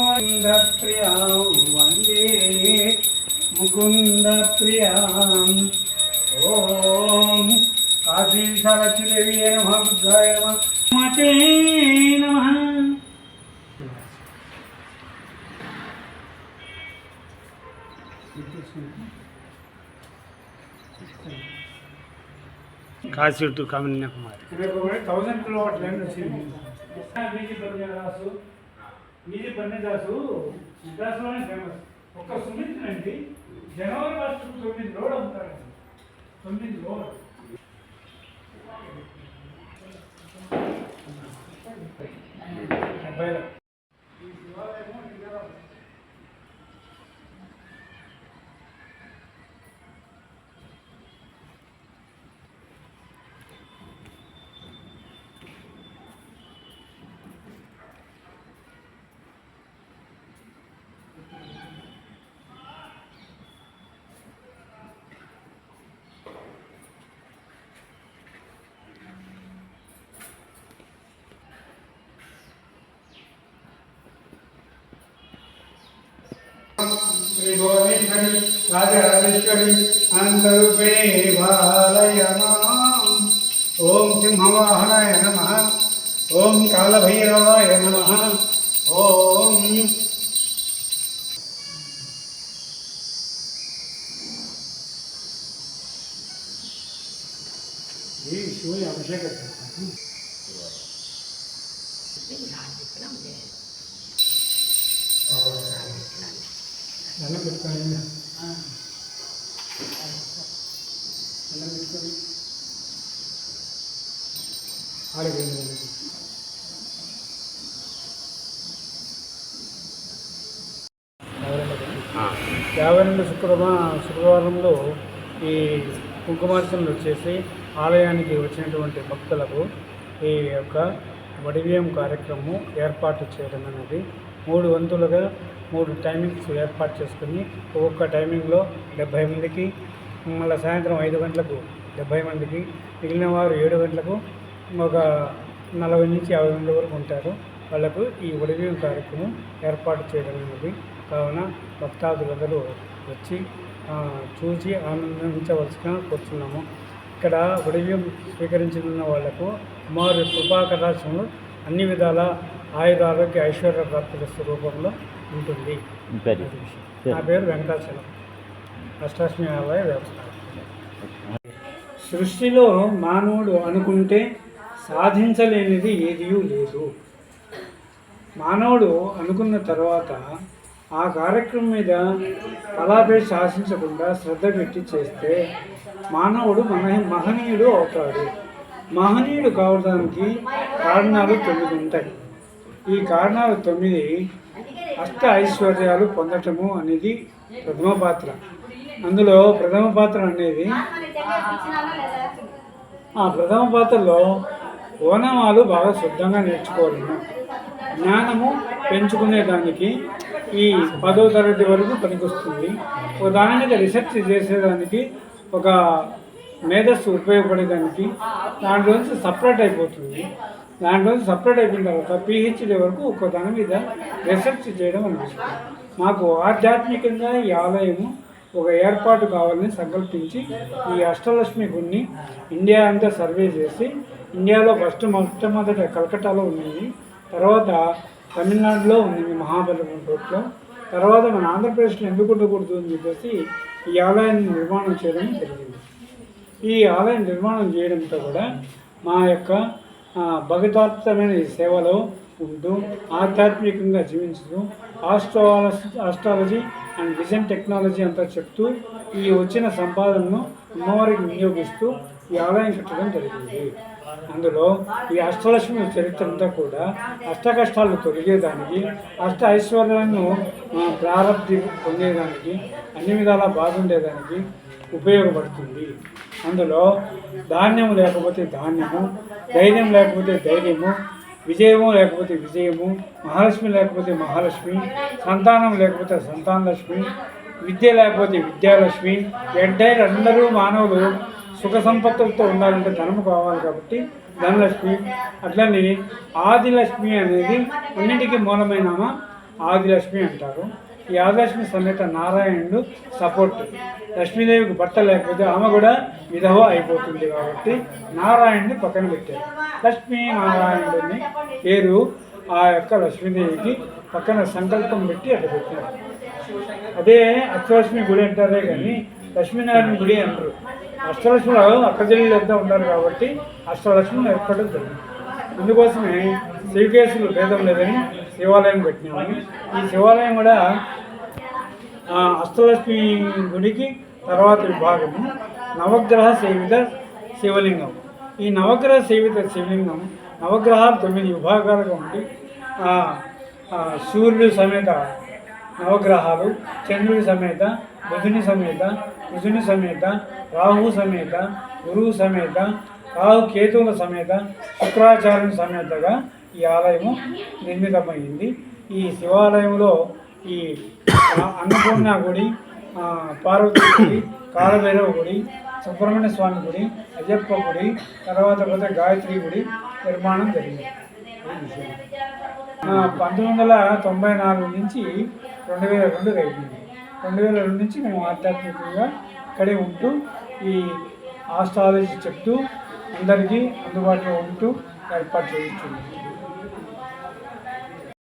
मुकुन्दप्रियां वन्दे मुकुन्दप्रियाम् ॐ काशीविशालक्ष्मीदेव्यै नमः बुद्धाय नमः माते नमः। Kashi to Kanyakumari 1000 kilometre line వచ్చింది। మీది పన్నెదాసు సిద్ధాసులోనే ఫేమస్। ఒక్క సుమిత్ అండి జనవరి 1 9 లోడ్ అమ్ముతారు। 9 లోడ్ श्री भुवनेश्वरी राजराजेश्वरी अनंतरूपिणी बालय नमः। ओम सिंहवाहनाय नमः। ओम कालभैरवाय नमः। ओम ये शिव अभिषेक దండం పెట్టుకోండి దండం పెట్టుకొని ఆడగండి శుక్రవారంలో ఈ కుంకుమార్చనలు వచ్చేసి ఆలయానికి వచ్చినటువంటి భక్తులకు ఈ యొక్క వడివ్యం కార్యక్రమం ఏర్పాటు చేయడం అనేది 3 వంతులుగా 3 టైమింగ్స్ ఏర్పాటు చేసుకుని ఒక్కొక్క టైమింగ్లో 70 మందికి, మళ్ళీ సాయంత్రం 5 గంటలకు 70 మందికి, మిగిలిన వారు 7 గంటలకు ఒక 40 నుంచి 50 మంది వరకు ఉంటారు। వాళ్ళకు ఈ వడివ్యం కార్యక్రమం ఏర్పాటు చేయడం అనేది కావున భక్తాదులందరూ వచ్చి చూసి ఆనందించవలసిగా కోరుతున్నాము। ఇక్కడ వడివ్యం స్వీకరించిన వాళ్లకు అమ్మవారి కృపా కటాక్షములు అన్ని విధాల ఆయుర ఆరోగ్య ఐశ్వర్య ప్రాప్తుల స్వరూపంలో ఉంటుంది। నా పేరు వెంకటాచలం, అష్టాదశమి ఆలయ వ్యవస్థాపకుడు। సృష్టిలో మానవుడు అనుకుంటే సాధించలేనిది ఏదీ లేదు। మానవుడు అనుకున్న తర్వాత ఆ కార్యక్రమం మీద ఫలాపేక్ష ఆశించకుండా శ్రద్ధ పెట్టి చేస్తే మానవుడు మహనీయుడు అవుతాడు। మహనీయుడు కావడానికి కారణాలు 9 ఉంటాయి। ఈ కారణాలు 9 అష్ట ఐశ్వర్యాలు పొందటము అనేది ప్రథమ పాత్ర। అందులో ప్రథమ పాత్ర అనేది ఆ ప్రథమ పాత్రలో ఓనమాలు బాగా శుద్ధంగా నేర్చుకోవాలను, జ్ఞానము పెంచుకునేదానికి ఈ 10వ తరగతి వరకు పనికొస్తుంది। ఒక దాని మీద రీసెర్చ్ చేసేదానికి, ఒక మేధస్సు ఉపయోగపడేదానికి దాంట్లోంచి సపరేట్ అయిపోతుంది। దాంట్లోంచి సపరేట్ అయిపోయిన తర్వాత PhD వరకు ఒక దాని మీద రీసెర్చ్ చేయడం అనిపిస్తుంది। మాకు ఆధ్యాత్మికంగా ఈ ఆలయము ఒక ఏర్పాటు కావాలని సంకల్పించి ఈ అష్టలక్ష్మి గుడిని ఇండియా అంతా సర్వే చేసి, ఇండియాలో మొట్టమొదట కలకట్టాలో ఉంది, తర్వాత తమిళనాడులో ఉంది మహాబలిపురం రోడ్లో, తర్వాత మన ఆంధ్రప్రదేశ్లో ఎందుకు ఉండకూడదు అని చెప్పేసి ఈ ఆలయాన్ని నిర్మాణం చేయడం జరిగింది। ఈ ఆలయం నిర్మాణం చేయడంతో కూడా మా యొక్క భగవతాత్మైన ఈ సేవలో ఉంటూ ఆధ్యాత్మికంగా జీవించుతూ ఆస్ట్రాలజీ అండ్ విజన్ టెక్నాలజీ అంతా చెప్తూ ఈ వచ్చిన సంపాదనను అమ్మవారికి వినియోగిస్తూ ఈ ఆలయం కట్టడం జరిగింది। అందులో ఈ అష్టలక్ష్మి చరిత్ర అంతా కూడా అష్ట కష్టాలు తొలగేదానికి, అష్ట ఐశ్వర్యాలను ప్రారంభి పొందేదానికి, అన్ని విధాలా బాగుండేదానికి ఉపయోగపడుతుంది। అందులో ధాన్యము లేకపోతే ధాన్యము, ధైర్యం లేకపోతే ధైర్యము, విజయము లేకపోతే విజయము, మహాలక్ష్మి లేకపోతే మహాలక్ష్మి, సంతానం లేకపోతే సంతానలక్ష్మి, విద్య లేకపోతే విద్యాలక్ష్మి, ఎంటైర్ అందరూ మానవులు సుఖ సంపత్తులతో ఉండాలంటే ధనము కావాలి కాబట్టి ధనలక్ష్మి. అట్లని ఆదిలక్ష్మి అనేది అన్నిటికీ మూలమైన ఆదిలక్ష్మి అంటారు. ఈ ఆదిలక్ష్మి సమేత నారాయణుడు సపోర్ట్. లక్ష్మీదేవికి భర్త లేకపోతే ఆమె కూడా విధవ అయిపోతుంది కాబట్టి నారాయణుడిని పక్కన పెట్టారు. లక్ష్మీ నారాయణుడిని పేరు ఆ యొక్క లక్ష్మీదేవికి పక్కన సంకల్పం పెట్టి అక్కడ పెట్టారు. అదే అష్టలక్ష్మి గుడి అంటారే కానీ లక్ష్మీనారాయణ గుడి అంటారు. అష్టలక్ష్ములు అక్కచెల్లెలు ఎంత ఉంటారు కాబట్టి అష్టలక్ష్ములు ఏర్పడడం జరిగింది. అందుకోసమే శ్రీకేశులు భేదం లేదని శివాలయం పెట్టినాము. ఈ శివాలయం కూడా అష్టలక్ష్మి గుడికి తర్వాత విభాగము నవగ్రహ సేవిత శివలింగం. ఈ నవగ్రహ సేవిత శివలింగం నవగ్రహాలు 9 విభాగాలుగా ఉండి సూర్యుడు సమేత నవగ్రహాలు, చంద్రుడి సమేత, బుధుని సమేత, కుజుని సమేత, రాహు సమేత, గురువు సమేత, రాహు కేతువుల సమేత, శుక్రాచార్యుని సమేతగా ఈ ఆలయము నిర్మితమైంది. ఈ శివాలయంలో ఈ అన్నపూర్ణ గుడి, పార్వతీ గుడి, కాలభైరవ గుడి, సుబ్రహ్మణ్య స్వామి గుడి, అయ్యప్ప గుడి, తర్వాత పోతే గాయత్రి గుడి నిర్మాణం జరిగింది. 1994 నుంచి 2002 అయిపోయింది. 2002 నుంచి మేము ఆధ్యాత్మికంగా ఇక్కడే ఉంటూ ఈ ఆస్ట్రాలజీ చెప్తూ అందరికీ అందుబాటులో ఉంటూ ఏర్పాటు చేయించున్నాం.